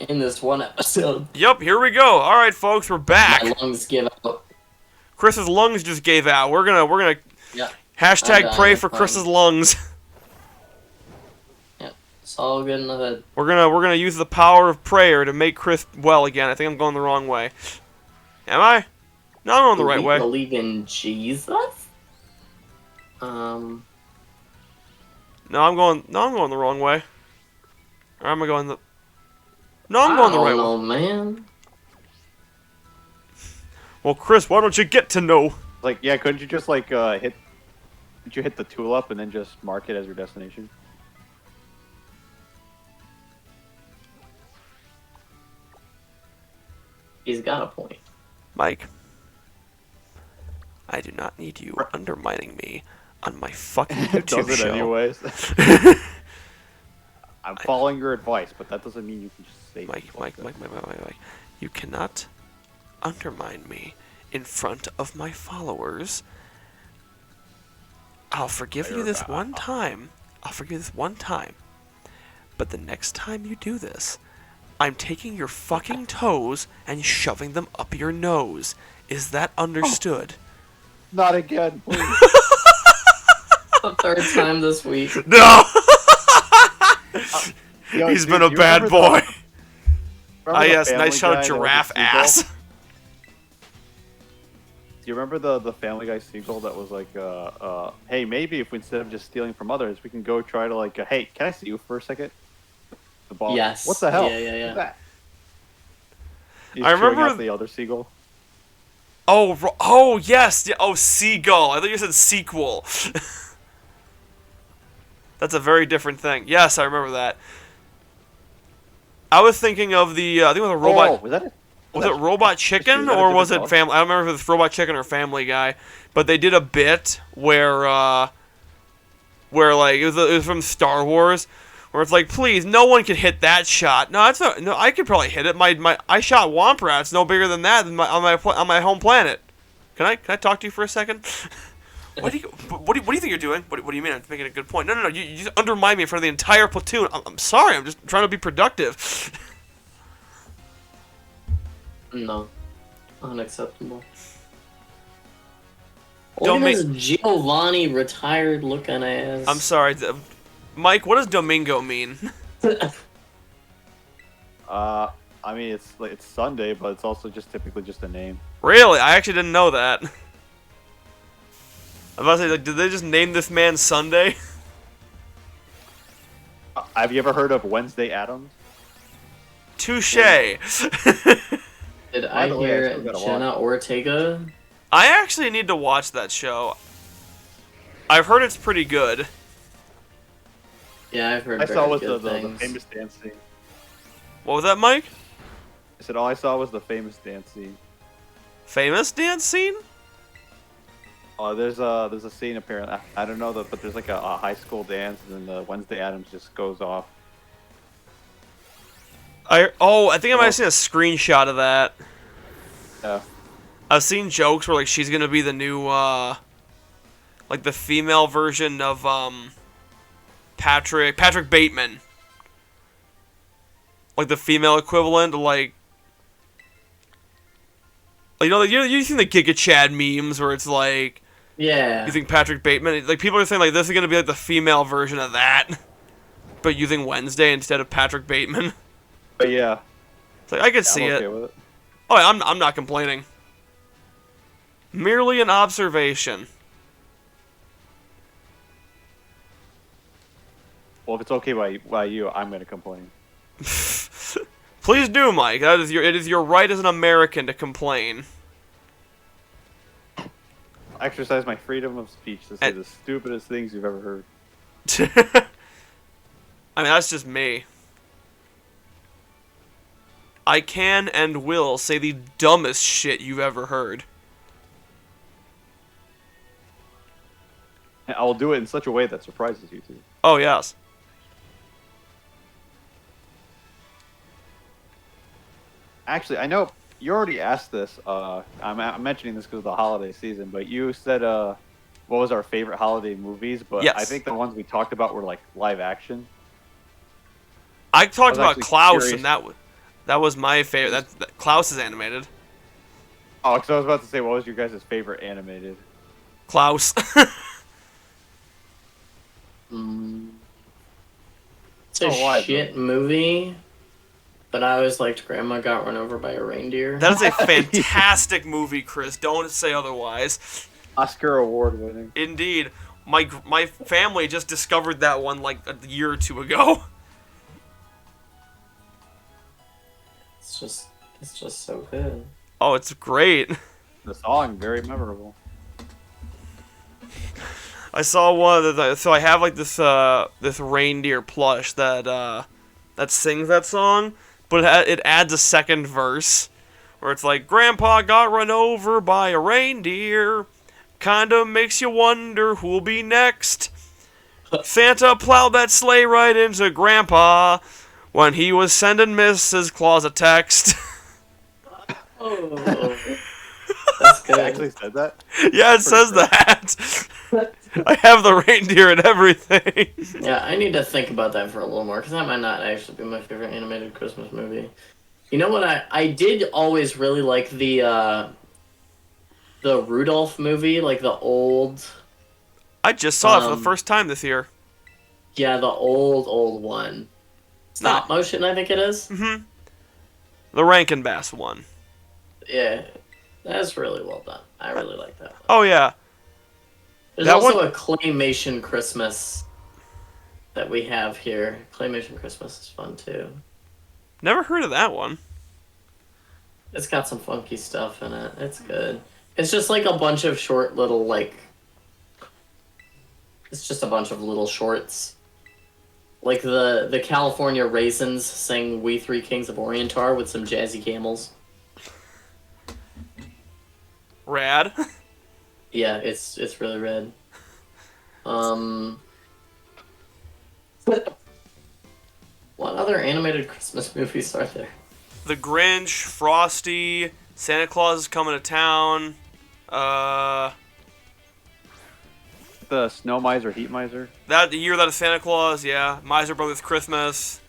in this one episode. Yep, here we go. All right, folks, we're back. My lungs give out. Chris's lungs just gave out. We're gonna Yeah. hashtag pray for Chris's lungs. Yeah, it's all good in the hood. We're gonna use the power of prayer to make Chris well again. I think I'm going the wrong way. Am I? No, I'm going the right way. Believe in Jesus? No, I'm going the wrong way. Or am I going the? No, I'm going the right way. Oh man. Well, Chris, why don't you get to know? Like, yeah, couldn't you just like hit? Did you hit the tulip and then just mark it as your destination? He's got a point. Mike, I do not need you undermining me on my fucking YouTube Does it show. anyways. I'm following your advice, but that doesn't mean you can just say Mike. You cannot undermine me in front of my followers. I'll forgive you this one time. But the next time you do this, I'm taking your fucking toes and shoving them up your nose. Is that understood? Not again, please. The third time this week. No! Yo, He's dude, been a bad boy. Ah, yes, nice shot of giraffe ass. Do you remember the Family Guy sequel that was like, hey, maybe if instead of just stealing from others, we can go try to like, hey, can I see you for a second? The ball. Yes. What the hell? Yeah. What's that? He's I remember chewing out the other seagull. Oh, yes. Yeah, oh, seagull. I thought you said sequel. That's a very different thing. Yes, I remember that. I was thinking of the, I think it was a robot. Oh, was that it? Was it Robot Chicken or was it Family? I don't remember if it was Robot Chicken or Family Guy, but they did a bit where like it was from Star Wars, where it's like, please, no one can hit that shot. No, that's not. No, I could probably hit it. I shot Womp Rats no bigger than that on my home planet. Can I talk to you for a second? What do you think you're doing? What do you mean? I'm making a good point. No. You just undermine me in front of the entire platoon. I'm sorry. I'm just trying to be productive. No. Unacceptable. Don't Look at this Giovanni retired looking ass. I'm sorry, Mike. What does Domingo mean? I mean, it's Sunday, but it's also just typically just a name. Really? I actually didn't know that. I was about to say, like, did they just name this man Sunday? Have you ever heard of Wednesday Addams? Touche. Did By I the way, I hear still gotta Jenna Ortega? I actually need to watch that show. I've heard it's pretty good. Yeah, I've heard I very saw was good the things. famous dance scene. What was that, Mike? I said all I saw was the famous dance scene. Famous dance scene? There's a scene apparently. I don't know but there's like a high school dance, and then the Wednesday Addams just goes off. I think I might have seen a screenshot of that. Yeah. I've seen jokes where like she's gonna be the new like the female version of Patrick Bateman. Like the female equivalent, like you think the Giga Chad memes where it's like, Yeah. you think Patrick Bateman, like people are saying like this is gonna be like the female version of that, but using Wednesday instead of Patrick Bateman. But yeah. It's like I could see I'm okay it. with it. Oh, yeah, I'm not complaining. Merely an observation. Well, if it's okay by you, I'm gonna complain. Please do, Mike. It is your right as an American to complain. I exercise my freedom of speech to say the stupidest things you've ever heard. I mean, that's just me. I can and will say the dumbest shit you've ever heard. And I'll do it in such a way that surprises you too. Oh, yes. Actually, I know you already asked this. I'm mentioning this because of the holiday season, but you said what was our favorite holiday movies? But yes. I think the ones we talked about were like live action. I talked about actually Klaus, curious. and that was. That was my favorite. That Klaus is animated. Oh, because I was about to say, what was your guys' favorite animated? Klaus. It's a shit movie, but I always liked Grandma Got Run Over by a Reindeer. That is a fantastic movie, Chris. Don't say otherwise. Oscar award winning. Indeed. My family just discovered that one like a year or two ago. It's just so good. Oh, it's great. The song, very memorable. I saw one of the, so I have like this reindeer plush that sings that song, but it adds a second verse where it's like, Grandpa got run over by a reindeer, kinda makes you wonder who'll be next. Santa plowed that sleigh right into Grandpa when he was sending Mrs. Claus a text. Oh, that's good. It actually said that? Yeah, it says that. I have the reindeer and everything. Yeah, I need to think about that for a little more, because that might not actually be my favorite animated Christmas movie. You know what? I did always really like the Rudolph movie, like the old. I just saw it for the first time this year. Yeah, the old one. Stop motion, I think it is. Mm-hmm. The Rankin Bass one. Yeah, that's really well done. I really like that one. Oh yeah. There's also a Claymation Christmas that we have here. Claymation Christmas is fun too. Never heard of that one. It's got some funky stuff in it. It's good. It's just like a bunch of short little it's just a bunch of little shorts. Like the California Raisins sing "We Three Kings of Orientar" with some jazzy camels. Rad. Yeah, it's really rad. What other animated Christmas movies are there? The Grinch, Frosty, Santa Claus is Coming to Town. The Snow Miser, Heat Miser. The Year That Is Santa Claus, yeah. Miser Brothers Christmas.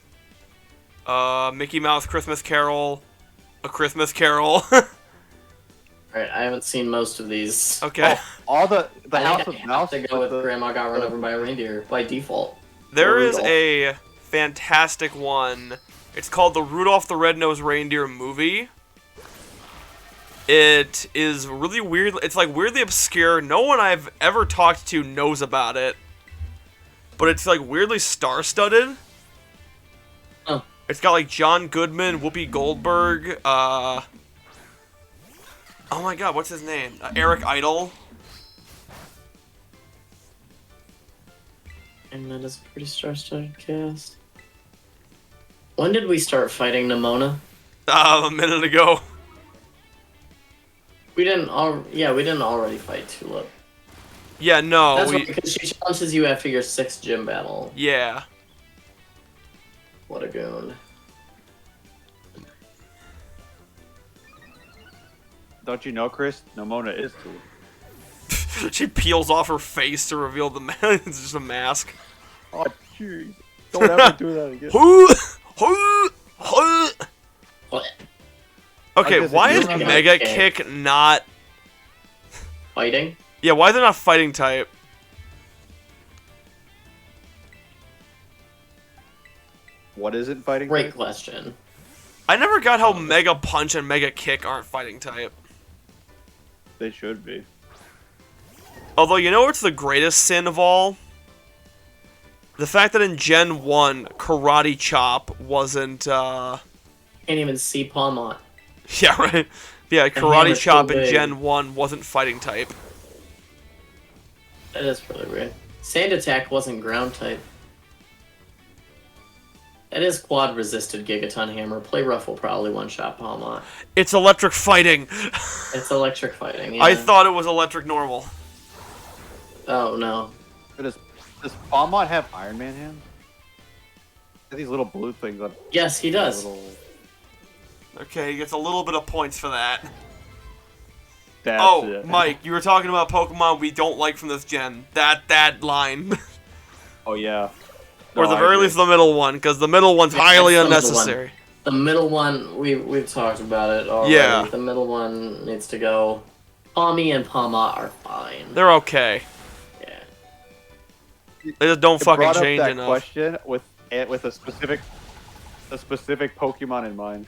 Mickey Mouse Christmas Carol. A Christmas Carol. Alright, I haven't seen most of these. Okay. Oh, all the I House think of I Mouse. have to go with Grandma Got Run Over by a Reindeer by default. There is Rudolph. a fantastic one. It's called the Rudolph the Red-Nosed Reindeer movie. It is really weird. It's like weirdly obscure. No one I've ever talked to knows about it. But it's like weirdly star-studded. Oh. It's got like John Goodman, Whoopi Goldberg, oh my god, what's his name? Eric Idle. And that is a pretty star-studded cast. When did we start fighting Nimona? A minute ago. We didn't already fight Tulip. Yeah, no. That's right, because she challenges you after your 6th gym battle. Yeah. What a goon. Don't you know, Chris? Nimona is Tulip. She peels off her face to reveal the mask. It's just a mask. Oh, jeez. Don't ever do that again. What? Okay, why is Mega Mega Kick. Kick not... Fighting? Yeah, why are they not fighting type? What is it fighting? Great type? question. I never got how Mega Punch and Mega Kick aren't fighting type. They should be. Although, you know what's the greatest sin of all? The fact that in Gen 1, Karate Chop wasn't, Can't even see Palmont. Yeah, right? Yeah, hammer's Karate so Chop in big. Gen 1 wasn't fighting type. That is really weird. Sand Attack wasn't ground type. It is quad resisted Gigaton Hammer. Play Rough will probably one-shot Palmont. It's electric fighting! It's electric fighting, yeah. I thought it was electric normal. Oh, no. Does Palmont have Iron Man hands? These little blue things on. Yes, he does. Okay, he gets a little bit of points for that. That's Oh, it. Mike, you were talking about Pokemon we don't like from this gen. That line. Oh yeah. Or No, the I very agree. least the middle one, because the middle one's Yeah, highly that's the middle unnecessary. The middle one, we've talked about it already. Yeah. The middle one needs to go. Pommy and Pama are fine. They're okay. Yeah. They just don't It fucking brought up change that enough. question with a specific Pokemon in mind,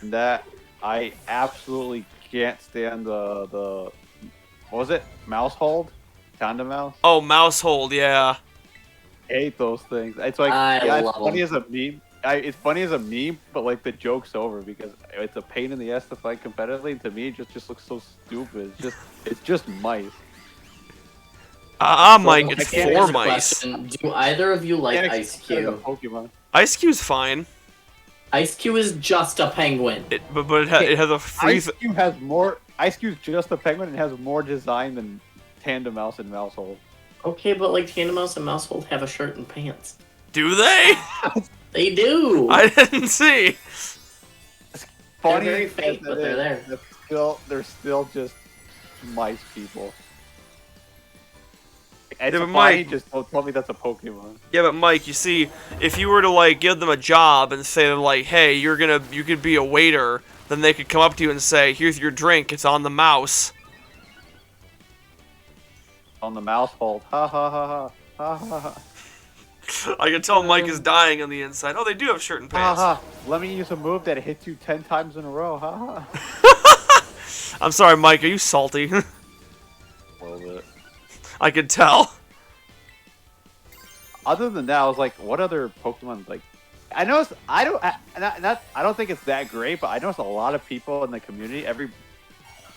and that I absolutely can't stand the what was it? Mousehold? Conda Mouse? Oh, Mousehold, yeah. I hate those things. It's like I it's love funny 'em. as a meme. It's funny as a meme, but like the joke's over because it's a pain in the ass to fight competitively. And to me, it just looks so stupid. It's just mice. Mike, it's Okay, 4 here's a mice. question. Do either of you like Can't Ice expect it as a Cube? Pokemon. Ice Cube's fine. Ice Cube is just a penguin. But it has a freeze. Ice Cube's just a penguin and has more design than Tandem Mouse and Mousehold. Okay, but like Tandem and Mousehold have a shirt and pants. Do they? They do. I didn't see. Funny very as fake, it but they're is, there. they're still just mice people. It's Yeah, but funny, Mike- just don't tell me that's a Pokemon. Yeah, but Mike, you see, if you were to like give them a job and say to them like, "Hey, you could be a waiter," then they could come up to you and say, "Here's your drink. It's on the mouse." On the Mousehold. Ha ha ha ha. Ha ha ha. I can tell Mike is dying on the inside. Oh, they do have shirt and Ha pants. ha. Let me use a move that hits you 10 times in a row. Ha ha. I'm sorry, Mike. Are you salty? A little bit. I could tell. Other than that, I was like, what other Pokemon like? I noticed I don't think it's that great, but I noticed a lot of people in the community, every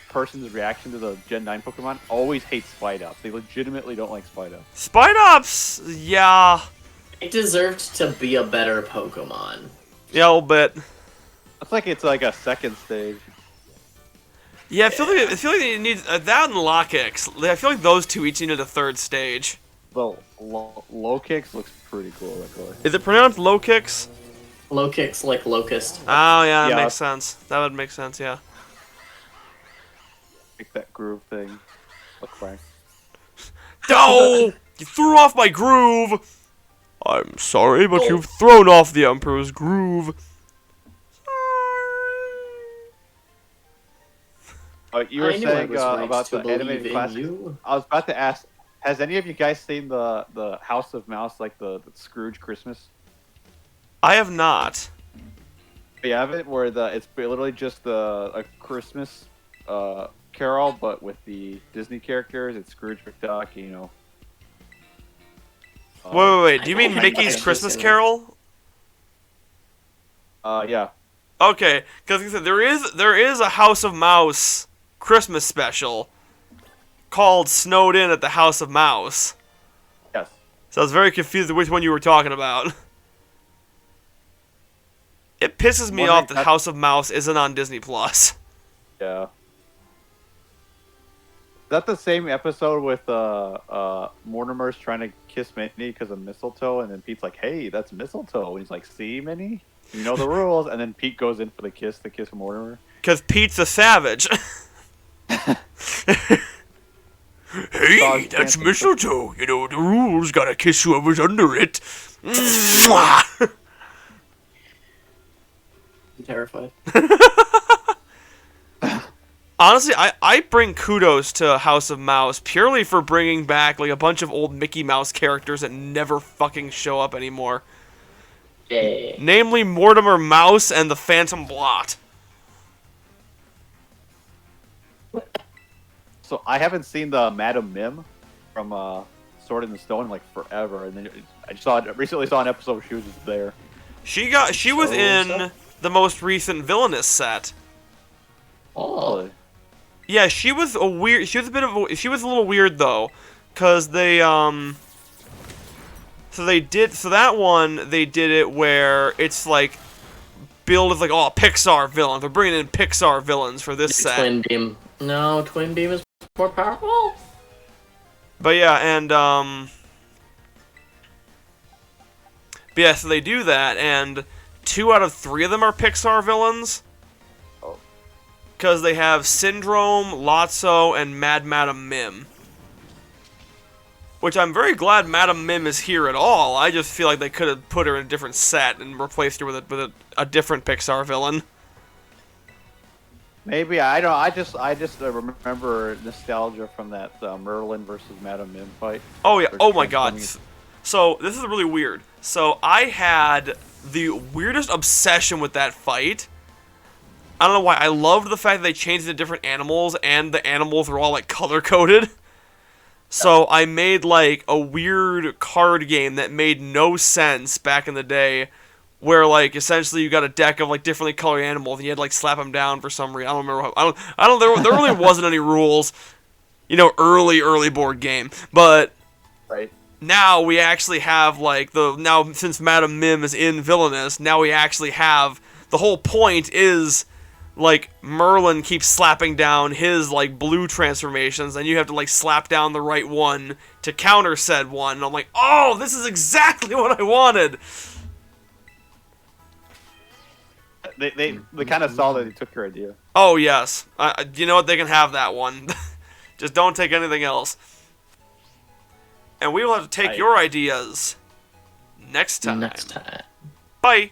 person's reaction to the Gen 9 Pokemon always hates Spidops. They legitimately don't like Spidops. Spidops, yeah. It deserved to be a better Pokemon. Yeah, a little bit. It's like a second stage. Yeah, I feel like it needs that and Lockix. I feel like those two each needed a third stage. The low kicks looks pretty cool. Actually. Is it pronounced low kicks? Low kicks like Locust. Oh yeah, that Yeah. makes sense. That would make sense. Yeah. Make that groove thing look right. No! You threw off my groove! I'm sorry, but you've thrown off the Emperor's groove. You were I knew I saying was right about to the believe animated in classics. you. I was about to ask, has any of you guys seen the House of Mouse, like the Scrooge Christmas? I have not. You have it where it's literally just a Christmas Carol, but with the Disney characters. It's Scrooge McDuck, you know. Wait. Do you mean I Mickey's think Christmas so. Carol? Yeah. Okay, because there is a House of Mouse Christmas special called Snowed In at the House of Mouse. Yes. So I was very confused which one you were talking about. It pisses me off that House of Mouse isn't on Disney Plus. Yeah. Is that the same episode with Mortimer's trying to kiss Minnie because of mistletoe, and then Pete's like, "Hey, that's mistletoe," and he's like, "See, Minnie, you know the rules," and then Pete goes in for the kiss to kiss Mortimer. Because Pete's a savage. Hey, that's mistletoe. You know the rules. Gotta kiss whoever's under it. Mwah. I'm terrified. Honestly, I bring kudos to House of Mouse purely for bringing back like a bunch of old Mickey Mouse characters that never fucking show up anymore. Yeah. Namely Mortimer Mouse and the Phantom Blot. So I haven't seen the Madam Mim from Sword in the Stone in like forever, and then I recently saw an episode where she was just there. She was in the most recent Villainous set. Oh. Really? Yeah, she was a little weird though, cause they they did it where it's like billed as like, oh, Pixar villain. They're bringing in Pixar villains for this set. Twin Beam. No, Twin Beam is more powerful. But yeah, and but yeah, so they do that, and 2 out of 3 of them are Pixar villains. Because they have Syndrome, Lotso, and Mad Madam Mim. which I'm very glad Madam Mim is here at all. I just feel like they could have put her in a different set and replaced her with a different Pixar villain. Maybe I don't. I just remember nostalgia from that Merlin versus Madam Mim fight. Oh yeah. Or Oh my god. transforming- So this is really weird. So I had the weirdest obsession with that fight. I don't know why. I loved the fact that they changed it to different animals, and the animals were all like color coded. So I made like a weird card game that made no sense back in the day, where like essentially you got a deck of like differently colored animals and you had to like slap them down for some reason. I don't remember. I don't. There really wasn't any rules. You know, early board game, but Right. now we actually have like now since Madam Mim is in Villainous, now we actually have the whole point is like Merlin keeps slapping down his like blue transformations, and you have to like slap down the right one to counter said one. And I'm like, oh, this is exactly what I wanted. They kind of saw that they took your idea. Oh yes, you know what? They can have that one. Just don't take anything else. And we will have to take your ideas next time. Next time. Bye.